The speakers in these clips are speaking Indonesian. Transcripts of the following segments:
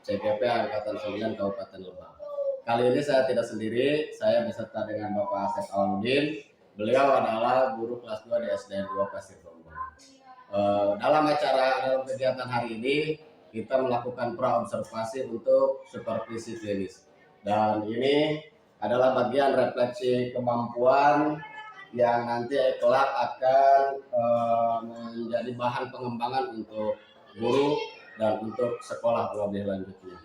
CGP Angkatan 9 Kabupaten Lebak. Kali ini saya tidak sendiri, saya beserta dengan Bapak Asep Aludin. Beliau adalah guru kelas 2 di SDN 2 Pasir Gombong. Dalam kegiatan hari ini kita melakukan praobservasi untuk supervisi klinis, dan ini adalah bagian refleksi kemampuan yang nanti kelak akan menjadi bahan pengembangan untuk guru dan untuk sekolah lebih lanjutnya.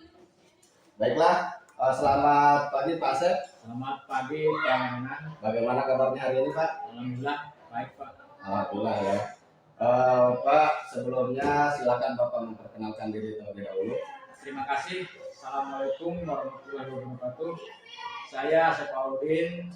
Baiklah, selamat pagi Pak Asep. Selamat pagi Pak Menan. Bagaimana kabarnya hari ini Pak? Alhamdulillah baik Pak. Alhamdulillah ya. Pak, sebelumnya silakan Bapak memperkenalkan diri terlebih dahulu. Terima kasih. Assalamualaikum warahmatullahi wabarakatuh. Saya Asep Aludin.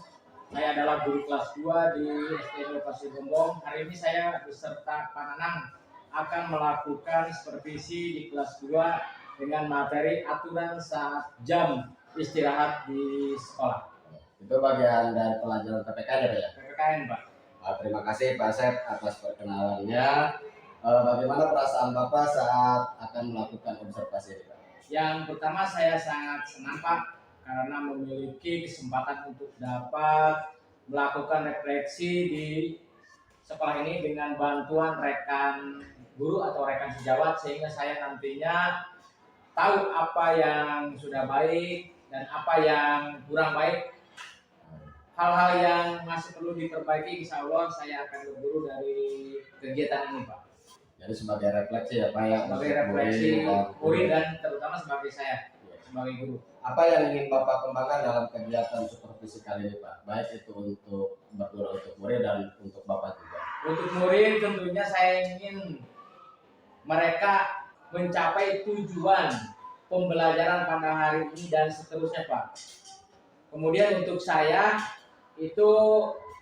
Saya adalah guru kelas 2 di SDN Pasir Gombong. Hari ini saya beserta Pak Nanang akan melakukan supervisi di kelas 2 dengan materi aturan saat jam istirahat di sekolah. Itu bagian dari pelajaran PPKN ya? PPKN Pak. Terima kasih Pak Asep atas perkenalannya. Bagaimana perasaan Bapak saat akan melakukan observasi ini Pak? Yang pertama, saya sangat senang Pak karena memiliki kesempatan untuk dapat melakukan refleksi di sekolah ini dengan bantuan rekan guru atau rekan sejawat, sehingga saya nantinya tahu apa yang sudah baik dan apa yang kurang baik. Hal-hal yang masih perlu diperbaiki, insya Allah saya akan berguru dari kegiatan ini Pak. Jadi sebagai refleksi ya Pak ya? Sebagai refleksi murid dan terutama sebagai saya, sebagai guru. Apa yang ingin Bapak kembangkan dalam kegiatan supervisi kali ini Pak? Baik itu untuk murid dan untuk Bapak juga. Untuk murid tentunya saya ingin mereka mencapai tujuan pembelajaran pada hari ini dan seterusnya Pak. Kemudian untuk saya itu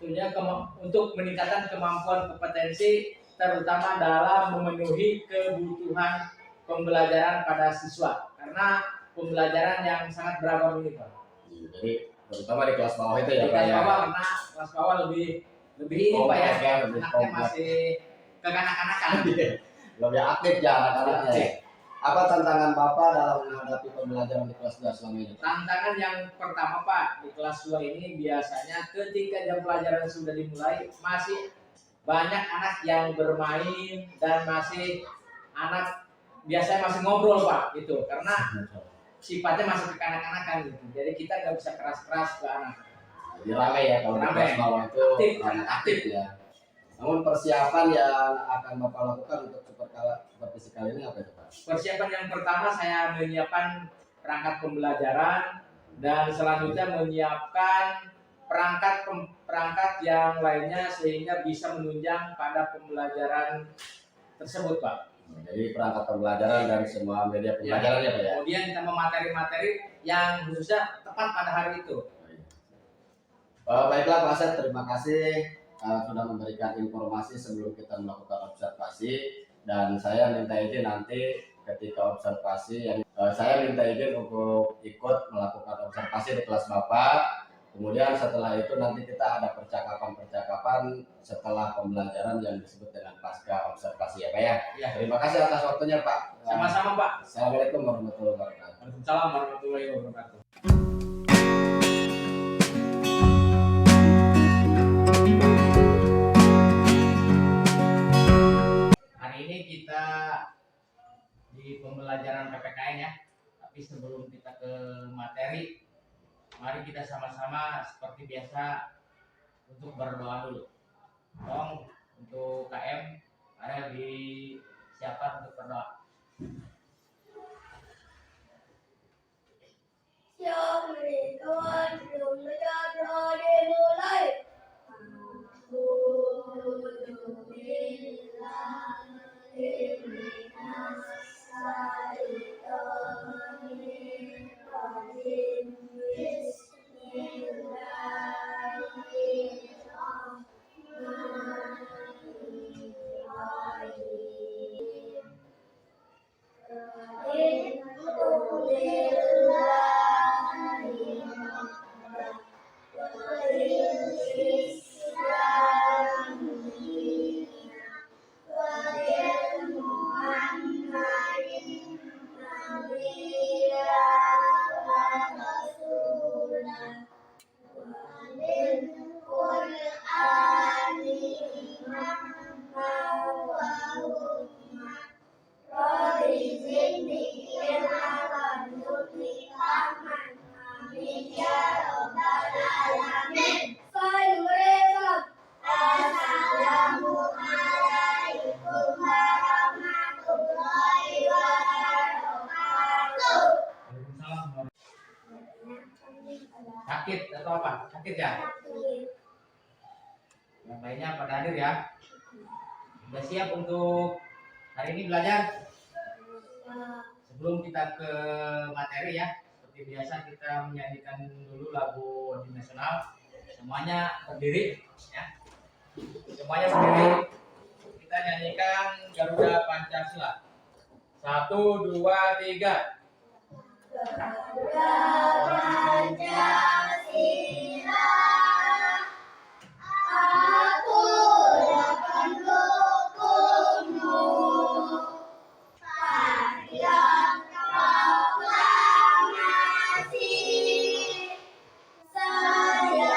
tentunya untuk meningkatkan kemampuan kompetensi, terutama dalam memenuhi kebutuhan pembelajaran pada siswa, karena pembelajaran yang sangat beragam ini Pak. Jadi terutama di kelas bawah itu ya di Pak kelas ya? bawah, karena kelas bawah lebih ini Pak ya, anaknya masih kekanak-kanakan. Lebih aktif ya anak-anaknya. Apa tantangan Bapak dalam menghadapi pembelajaran di kelas 2 selama ini? Tantangan yang pertama Pak, di kelas 2 ini biasanya ketika jam pelajaran sudah dimulai, masih banyak anak yang bermain dan anak biasanya masih ngobrol Pak, gitu, karena sifatnya masih kekanak-kanakan gitu. Jadi kita nggak bisa keras-keras ke anak. Jadi ramai ya kalau di kelas bawah itu, aktif ya. Namun persiapan yang akan Bapak lakukan untuk supervisi kali ini apa itu Pak? Persiapan yang pertama, saya menyiapkan perangkat pembelajaran dan selanjutnya menyiapkan perangkat yang lainnya sehingga bisa menunjang pada pembelajaran tersebut Pak. Jadi perangkat pembelajaran dan semua media pembelajaran ya Pak ya? Kemudian ditambah materi-materi yang khususnya tepat pada hari itu. Baiklah Pak Asep, terima kasih sudah memberikan informasi sebelum kita melakukan observasi, dan saya minta izin nanti ketika observasi saya minta izin untuk ikut melakukan observasi di kelas Bapak. Kemudian setelah itu nanti kita ada percakapan setelah pembelajaran yang disebut dengan pasca observasi ya Pak ya. Ya. Terima kasih atas waktunya Pak. Sama-sama Pak. Assalamualaikum warahmatullahi wabarakatuh. Waalaikumsalam warahmatullahi wabarakatuh. Hari ini kita di pembelajaran PPKN ya, tapi sebelum kita ke materi, mari kita sama-sama seperti biasa untuk berdoa dulu. Tolong untuk KM ada disiapkan untuk berdoa. Kawan belum berdoa dimulai. Sakit atau apa? Sakit ya? Yang lainnya pada hadir ya. Sudah siap untuk hari ini belajar? Sebelum kita ke materi ya, seperti biasa kita menyanyikan dulu lagu wajib nasional. Semuanya berdiri ya. Semuanya berdiri. Kita nyanyikan Garuda Pancasila. 1, 2, 3. Garuda Pancasila, aku akan dukungmu. Parilah proklamasi, saya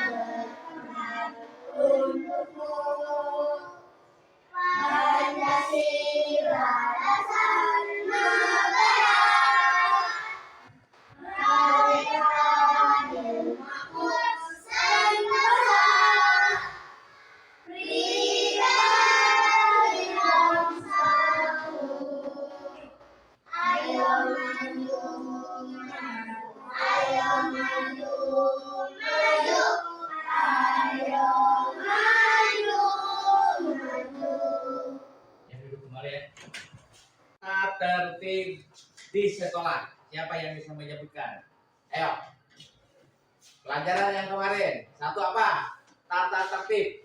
berperan untukmu. Pancasila dasar negara, merdeka adil makmur sentosa, berilah bangsaku. Ayo maju, ayo maju, maju, ayo maju, maju. Yang duduk kembali ya. Tata tertib di sekolah. Siapa yang bisa menyebutkan? Ayo. Pelajaran yang kemarin. 1 apa? Tata tertib.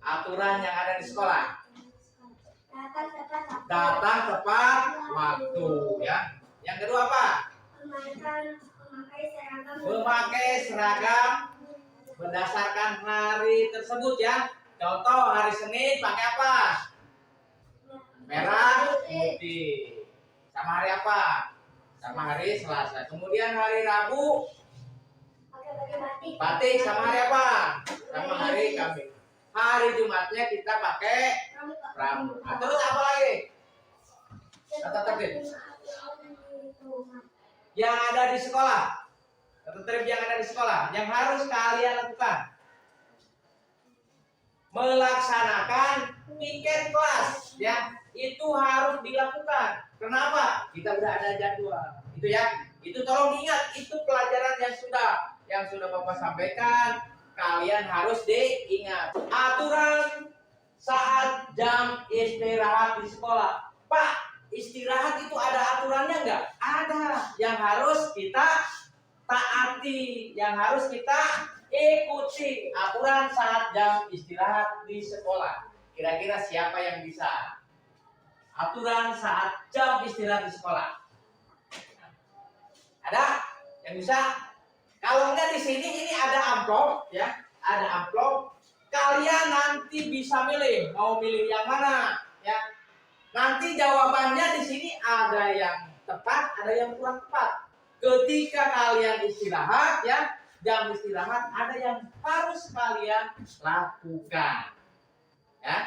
Aturan yang ada di sekolah. Datang tepat waktu ya. Yang kedua apa? Memakai seragam berdasarkan hari tersebut ya. Contoh hari Senin pakai apa? Merah, putih. Sama hari apa? Sama hari Selasa. Kemudian hari Rabu batik. Sama hari apa? Sama hari Kamis. Hari Jumatnya kita pakai rambut. Nah, terus apa lagi? Tata tertib yang ada di sekolah. Tata tertib yang ada di sekolah yang harus kalian lakukan. Melaksanakan piket kelas ya. Itu harus dilakukan. Kenapa? Kita udah ada jadwal. Itu ya. Itu tolong diingat, itu pelajaran yang sudah Bapak sampaikan, kalian harus diingat. Aturan saat jam istirahat di sekolah. Pak, istirahat itu ada aturannya enggak? Ada. Yang harus kita taati, yang harus kita ikuti aturan saat jam istirahat di sekolah. Kira-kira siapa yang bisa? Aturan saat jam istirahat di sekolah. Ada yang bisa? Kalau enggak di sini ini ada amplop ya, ada amplop. Kalian nanti bisa milih, mau milih yang mana ya. Nanti jawabannya di sini ada yang tepat, ada yang kurang tepat. Ketika kalian istirahat ya, jam istirahat ada yang harus kalian lakukan. Ya.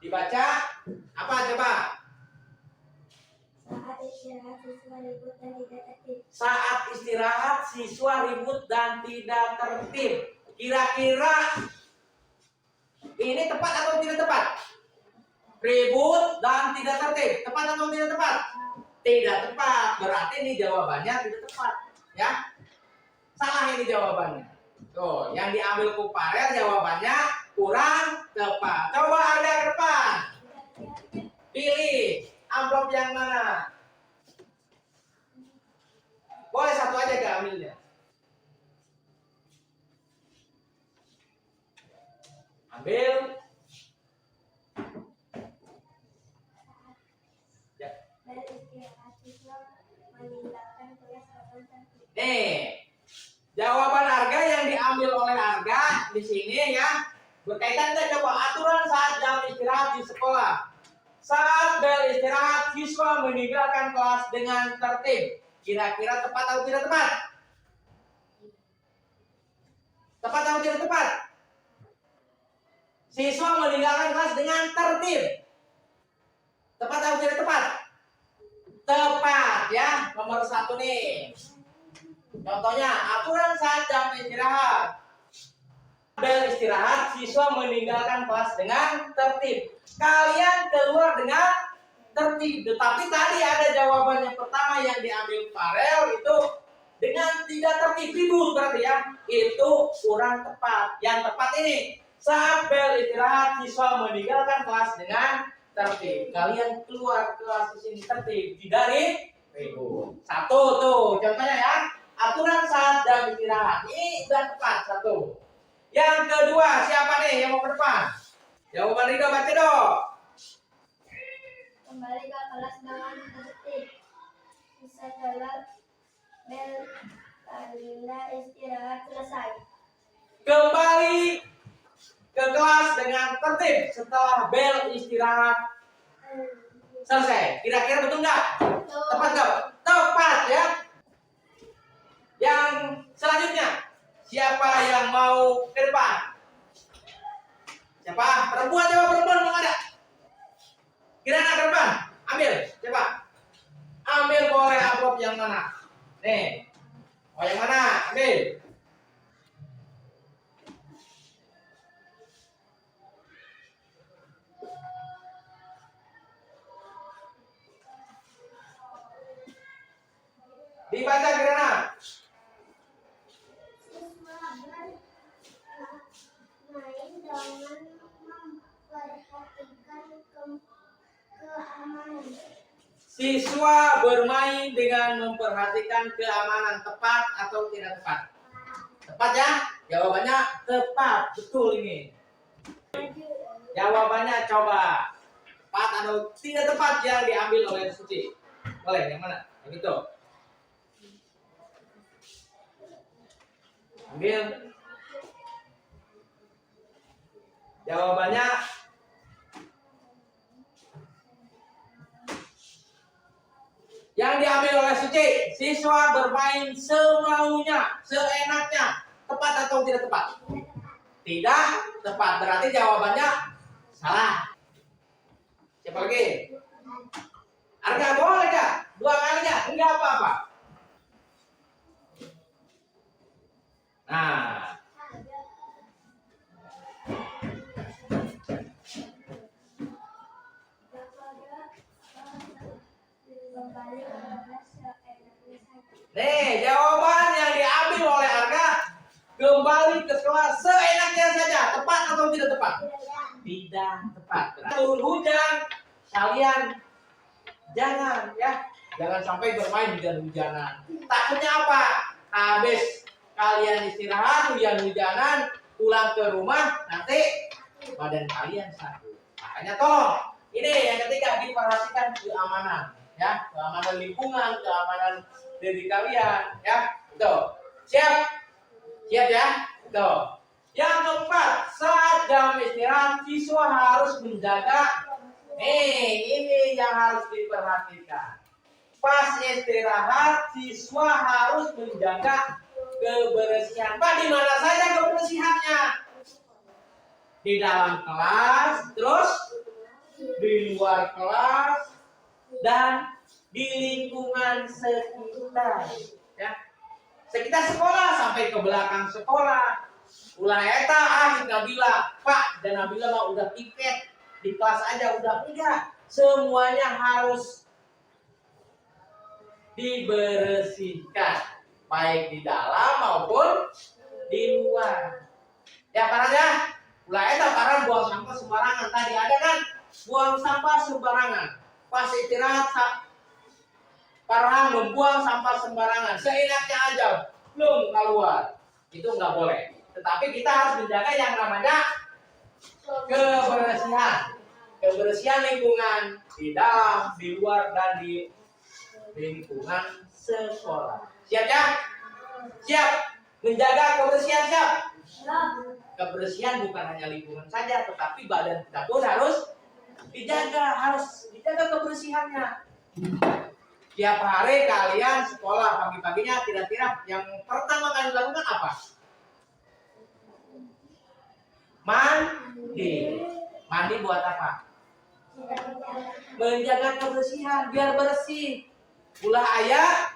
Dibaca apa coba? Saat istirahat siswa ribut dan tidak tertib. Kira-kira ini tepat atau tidak tepat? Ribut dan tidak tertib. Tepat atau tidak tepat? Tidak tepat. Berarti ini jawabannya tidak tepat. Ya, salah ini jawabannya. Tuh, yang diambil Kuparel jawabannya kurang tepat. Coba Anda ke depan. Pilih amplop yang mana? Boleh satu aja gak ambilnya? Ambil. Ya. Nih, jawaban Arga yang diambil oleh Arga di sini ya. Berkaitan dengan coba aturan saat jam istirahat di sekolah. Saat bel istirahat, siswa meninggalkan kelas dengan tertib. Kira-kira tepat atau tidak tepat? Tepat atau tidak tepat? Siswa meninggalkan kelas dengan tertib. Tepat atau tidak tepat? Tepat ya. Nomor 1 nih. Contohnya, aturan saat jam istirahat. Bel istirahat, siswa meninggalkan kelas dengan tertib. Kalian keluar dengan tertib. Tetapi tadi ada jawaban yang pertama yang diambil Farel itu dengan tidak tertib, ribut berarti ya. Itu kurang tepat. Yang tepat ini, saat bel istirahat, siswa meninggalkan kelas dengan tertib. Kalian keluar kelas di sini tertib, tidak ribut. 1 tuh contohnya ya. Aturan saat jam istirahat. Ini udah tepat 1. Yang kedua, siapa nih yang mau ke depan? Jawaban Rido, baca dong. Kembali ke kelas dengan tertib. Setelah bel tanda istirahat selesai. Kembali ke kelas dengan tertib setelah bel istirahat selesai. Kira-kira betul nggak? Tepat nggak? Tepat ya. Yang selanjutnya, siapa yang mau ke depan? Siapa? Perempuan, coba perempuan mau ada? Kira-kira ke depan? Ambil, coba. Ambil boleh amplop yang mana? Nih. Oh yang mana? Ambil. Dibaca Kirana. Main dengan memperhatikan keamanan. Siswa bermain dengan memperhatikan keamanan. Tepat atau tidak tepat? Tepat ya? Jawabannya tepat. Betul ini. Jawabannya coba. Tepat atau tidak tepat yang diambil oleh Suci? Boleh, yang mana? Yang itu. Ambil. Jawabannya yang diambil oleh Suci, siswa bermain semaunya, seenaknya. Tepat atau tidak tepat? Tidak tepat. Berarti jawabannya salah. Siapa lagi? Arga boleh gak? 2 kali gak? Enggak apa-apa. Nah, nih jawaban yang diambil oleh Arga, kembali ke kelas seenaknya saja. Tepat atau tidak tepat? Tidak tepat. Turun hujan, kalian jangan ya, jangan sampai bermain hujan-hujanan. Takutnya apa? Habis kalian istirahat hujan-hujanan, pulang ke rumah nanti badan kalian sakit. Makanya tolong ini yang ketiga, diperhatikan keamanan ya, keamanan lingkungan, keamanan diri kalian ya. Tuh. Siap ya. Tuh. Yang keempat, saat jam istirahat siswa harus menjaga. Ini yang harus diperhatikan. Pas istirahat siswa harus menjaga kebersihan. Pak, di mana saja kebersihannya? Di dalam kelas, terus di luar kelas, dan di lingkungan sekitar. Ya. Sekitar sekolah sampai ke belakang sekolah. Ulah eta si Nabila, Pak, dan Nabila mah udah piket di kelas aja udah enggak. Semuanya harus dibersihkan, baik di dalam maupun di luar. Ya parahnya, ulah eta parah buang sampah sembarangan. Tadi ada kan buang sampah sembarangan. Pas istirahat parah membuang sampah sembarangan. Seenaknya aja, belum keluar. Itu nggak boleh. Tetapi kita harus menjaga yang namanya kebersihan. Kebersihan lingkungan di dalam, di luar, dan di lingkungan sekolah. Siap ya? Siap. Menjaga kebersihan siap. Kebersihan bukan hanya lingkungan saja, tetapi badan kita pun harus dijaga kebersihannya. Tiap hari kalian sekolah pagi-paginya kira-kira yang pertama kali lakukan apa? Mandi. Mandi buat apa? Menjaga kebersihan biar bersih. Ulah aya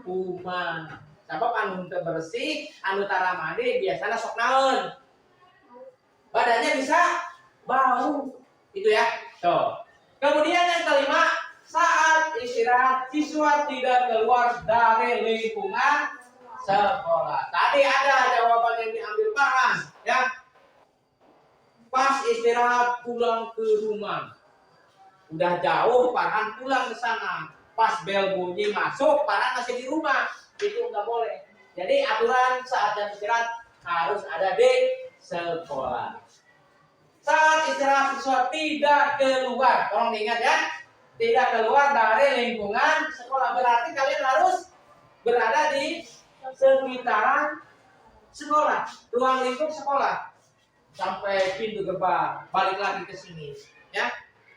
kuman. Sabab anu teu bersih, anu tara mandi biasanya sok naon? Badannya bisa bau. Itu ya. Tuh. Kemudian yang kelima, saat istirahat siswa tidak keluar dari lingkungan sekolah. Tadi ada jawaban yang diambil Farhan, ya. Pas istirahat pulang ke rumah. Udah jauh Farhan pulang ke sana. Pas bel bunyi masuk, Farhan masih di rumah. Itu nggak boleh. Jadi aturan saat jam istirahat harus ada di sekolah. Saat istirahat siswa tidak keluar, tolong diingat ya, tidak keluar dari lingkungan sekolah, berarti kalian harus berada di sekitaran sekolah, ruang lingkup sekolah, sampai pintu gerbang, balik lagi ke sini, ya.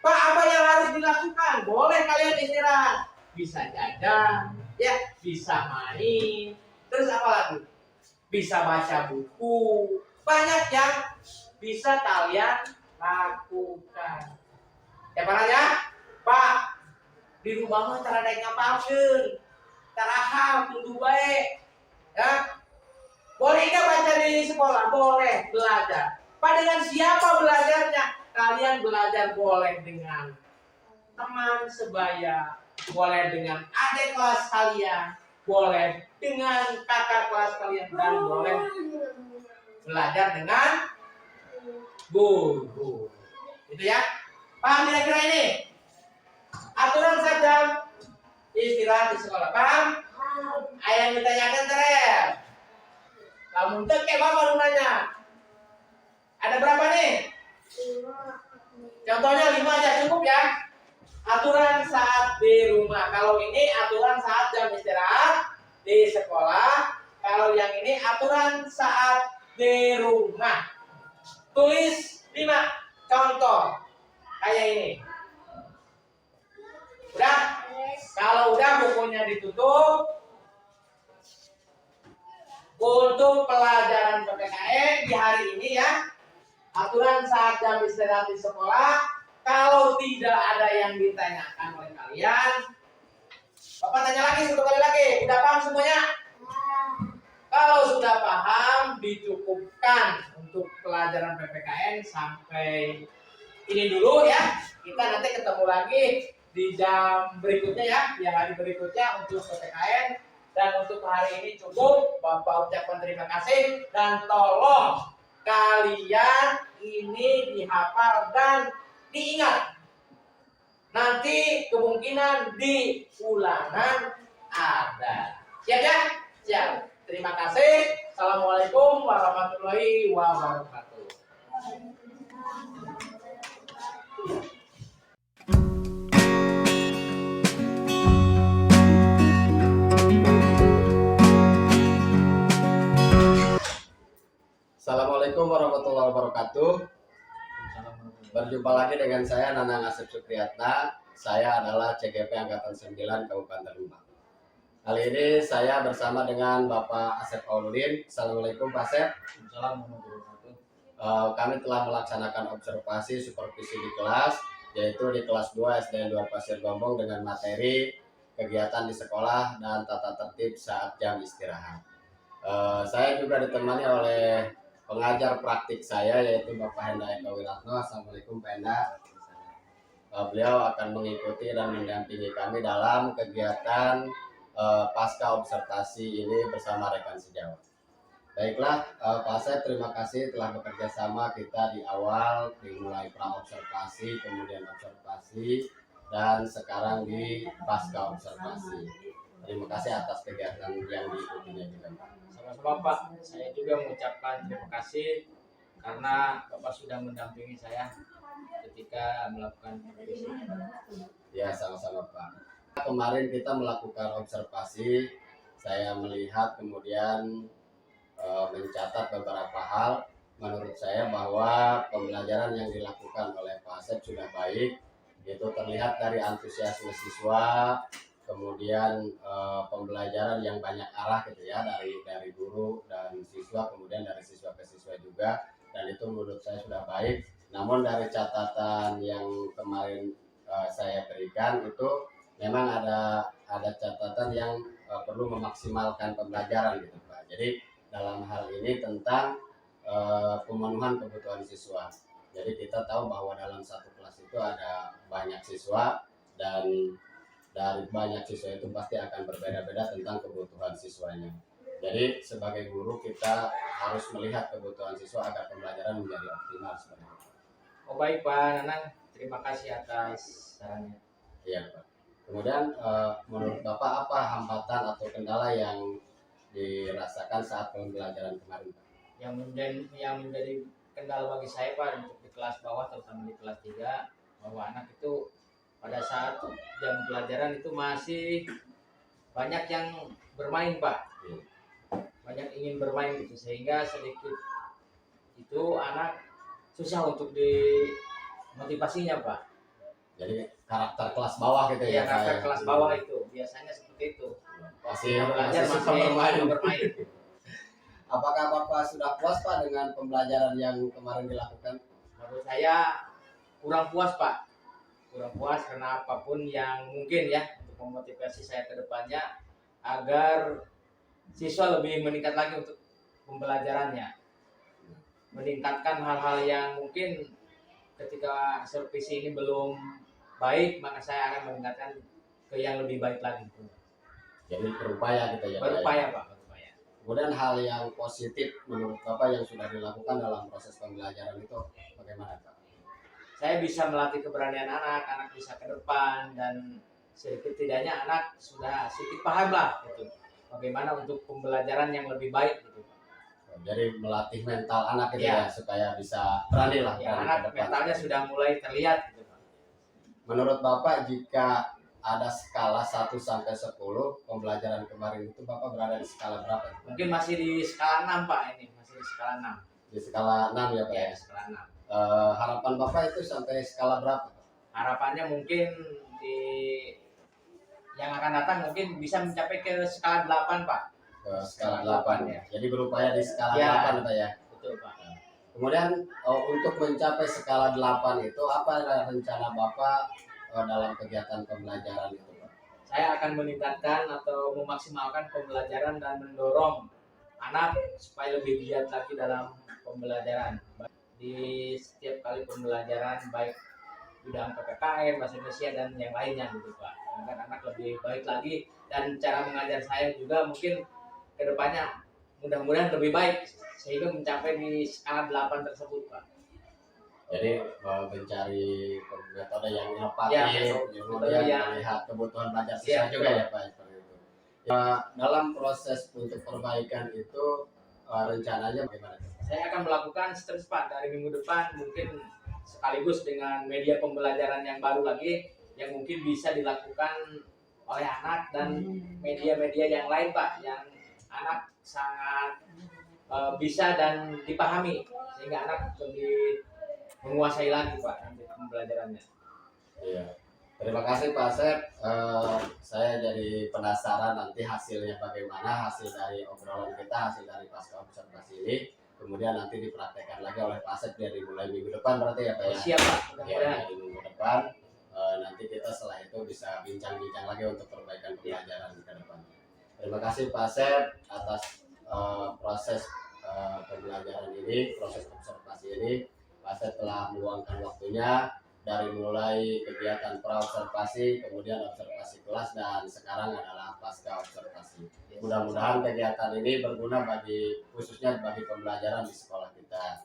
Pak, apa yang harus dilakukan? Boleh kalian istirahat, bisa jajan, ya, bisa main, terus apa lagi? Bisa baca buku, banyak yang bisa kalian lakukan. Ya Pak ya, Pak, di rumah mah cara daek ngapalkeun, taraham kudu bae. Ya. Boleh enggak baca di sekolah? Boleh, belajar. Pak, dengan siapa belajarnya? Kalian belajar boleh dengan teman sebaya, boleh dengan adik kelas kalian, boleh dengan kakak kelas kalian, dan boleh belajar dengan guru. Itu ya. Paham kira-kira ini? Aturan jam istirahat di sekolah. Paham? Ayah yang ditanyakan terus. Kamu kayak bapak lu nanya. Ada berapa nih? Contohnya 5 aja cukup ya. Aturan saat di rumah. Kalau ini aturan saat jam istirahat di sekolah. Kalau yang ini aturan saat di rumah. Tulis 5 contoh kayak ini. Udah? Kalau udah bukunya ditutup. Untuk pelajaran PPKN di hari ini ya, aturan saat jam istirahat di sekolah, kalau tidak ada yang ditanyakan oleh kalian, Bapak tanya lagi satu kali lagi, udah paham semuanya? Kalau sudah paham, dicukupkan untuk pelajaran PPKN sampai ini dulu ya. Kita nanti ketemu lagi di jam berikutnya ya, di hari berikutnya untuk PPKN. Dan untuk hari ini cukup, Bapak ucapkan terima kasih. Dan tolong kalian ini dihafal dan diingat. Nanti kemungkinan di ulangan ada. Siap ya? Siap. Terima kasih. Assalamualaikum warahmatullahi wabarakatuh. Assalamualaikum warahmatullahi wabarakatuh. Berjumpa lagi dengan saya Nanang Asep Supriyatna. Saya adalah CGP Angkatan 9 Kabupaten Rembang. Kali ini saya bersama dengan Bapak Asep Auludin. Assalamualaikum Pak Asep. Assalamualaikum warahmatullahi wabarakatuh. Kami telah melaksanakan observasi supervisi di kelas, yaitu di kelas 2 SDN 2 Pasir Gombong dengan materi kegiatan di sekolah dan tata tertib saat jam istirahat. Saya juga ditemani oleh pengajar praktik saya, yaitu Bapak Henda Eka Wiratno. Assalamualaikum Pak Henda. Beliau akan mengikuti dan mendampingi kami dalam kegiatan pasca observasi ini bersama rekan sejawat. Baiklah, Pak Asep, terima kasih telah bekerja sama kita di awal, dimulai pra-observasi, kemudian observasi, dan sekarang di pasca observasi. Terima kasih atas kegiatan yang diikutinya juga, Pak. Sama-sama Pak, saya juga mengucapkan terima kasih karena Bapak sudah mendampingi saya ketika melakukan revisi. Ya, sama-sama Pak. Kemarin kita melakukan observasi, saya melihat kemudian mencatat beberapa hal. Menurut saya bahwa pembelajaran yang dilakukan oleh Pak Asep sudah baik, itu terlihat dari antusiasme siswa, kemudian pembelajaran yang banyak arah gitu ya, dari guru dan siswa, kemudian dari siswa ke siswa juga, dan itu menurut saya sudah baik. Namun dari catatan yang kemarin saya berikan itu memang ada catatan yang perlu memaksimalkan pembelajaran gitu Pak. Jadi dalam hal ini tentang pemenuhan kebutuhan siswa. Jadi kita tahu bahwa dalam satu kelas itu ada banyak siswa, dan dari banyak siswa itu pasti akan berbeda-beda tentang kebutuhan siswanya. Jadi sebagai guru kita harus melihat kebutuhan siswa agar pembelajaran menjadi optimal seperti itu. Oh baik Pak Nanang, terima kasih atas sarannya. Iya Pak. Kemudian menurut Bapak apa hambatan atau kendala yang dirasakan saat pembelajaran kemarin Pak? Yang menjadi kendala bagi saya Pak untuk di kelas bawah, terutama di kelas 3, bahwa anak itu pada saat jam pelajaran itu masih banyak yang bermain Pak, banyak ingin bermain gitu, sehingga sedikit itu anak susah untuk dimotivasinya Pak. Jadi karakter kelas bawah gitu Ya ya. karakter Pak, kelas bawah itu biasanya seperti itu. Masih Belajar suka masih bermain. bermain. Apakah Bapak sudah puas Pak dengan pembelajaran yang kemarin dilakukan? Menurut saya kurang puas Pak, kurang puas karena apapun yang mungkin ya untuk memotivasi saya ke depannya agar siswa lebih meningkat lagi untuk pembelajarannya, meningkatkan hal-hal yang mungkin ketika supervisi ini belum baik, maka saya akan meningkatkan ke yang lebih baik lagi. Jadi berupaya gitu ya Pak. Berupaya Pak, berupaya. Kemudian hal yang positif menurut Bapak yang sudah dilakukan dalam proses pembelajaran itu bagaimana Pak? Saya bisa melatih keberanian anak, anak bisa ke depan, dan sedikit tidaknya anak sudah sedikit paham lah gitu, bagaimana untuk pembelajaran yang lebih baik gitu. Jadi melatih mental anak gitu Ya. ya, supaya bisa berani lah Ya, berani ke anak depan. mentalnya sudah mulai terlihat gitu. Menurut Bapak jika ada skala 1 sampai 10 pembelajaran kemarin itu Bapak berada di skala berapa? Mungkin masih di skala 6 Pak, ini masih di skala 6. Di skala 6 ya Pak Ya, ya. di skala 6. Harapan Bapak itu sampai skala berapa? Harapannya mungkin di yang akan datang mungkin bisa mencapai ke skala 8 Pak. Ke skala 8 ya. Jadi berupaya di skala Ya. 8 Pak ya. Betul Pak. Kemudian untuk mencapai skala 8 itu apa rencana Bapak dalam kegiatan pembelajaran itu Pak? Saya akan meningkatkan atau memaksimalkan pembelajaran dan mendorong anak supaya lebih giat lagi dalam pembelajaran. Di setiap kali pembelajaran, baik bidang PPKN, bahasa Indonesia, dan yang lainnya gitu Pak. Agar anak lebih baik lagi, dan cara mengajar saya juga mungkin kedepannya mudah-mudahan lebih baik sehingga mencapai di skala 8 tersebut Pak. Jadi mencari metode yang inovatif, Ya, kemudian yang- melihat kebutuhan belajar siswa Ya, juga betul. ya Pak seperti itu. Ya, dalam proses untuk perbaikan itu rencananya bagaimana? Saya akan melakukan terus Pak dari minggu depan, mungkin sekaligus dengan media pembelajaran yang baru lagi yang mungkin bisa dilakukan oleh anak, dan media-media yang lain Pak yang anak sangat bisa dan dipahami, sehingga anak lebih menguasai lagi Pak nanti pembelajarannya. Iya. Terima kasih Pak Asep. Saya jadi penasaran nanti hasilnya bagaimana, hasil dari obrolan kita, hasil dari pasca observasi ini. Kemudian nanti dipraktekkan lagi oleh Pak Asep dari mulai minggu depan berarti ya Pak ya? Siap Pak, Ya, mudah-mudahan. dari minggu depan. Nanti kita setelah itu bisa bincang-bincang lagi untuk perbaikan pembelajaran ke depan. Terima kasih Pak Asep atas proses pembelajaran ini, proses observasi ini. Pak Asep telah meluangkan waktunya dari mulai kegiatan pra-observasi, kemudian observasi kelas, dan sekarang adalah pasca observasi. Mudah-mudahan kegiatan ini berguna khususnya bagi pembelajaran di sekolah kita.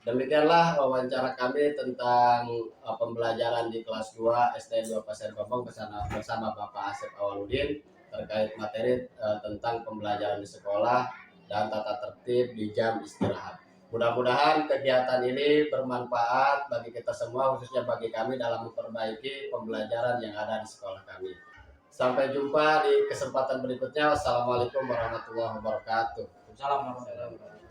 Demikianlah wawancara kami tentang pembelajaran di kelas 2 SD 2 Pasir Gombong bersama Bapak Asep Awaludin terkait materi tentang pembelajaran di sekolah dan tata tertib di jam istirahat. Mudah-mudahan kegiatan ini bermanfaat bagi kita semua, khususnya bagi kami dalam memperbaiki pembelajaran yang ada di sekolah kami. Sampai jumpa di kesempatan berikutnya. Wassalamualaikum warahmatullahi wabarakatuh. Waalaikumsalam warahmatullahi wabarakatuh.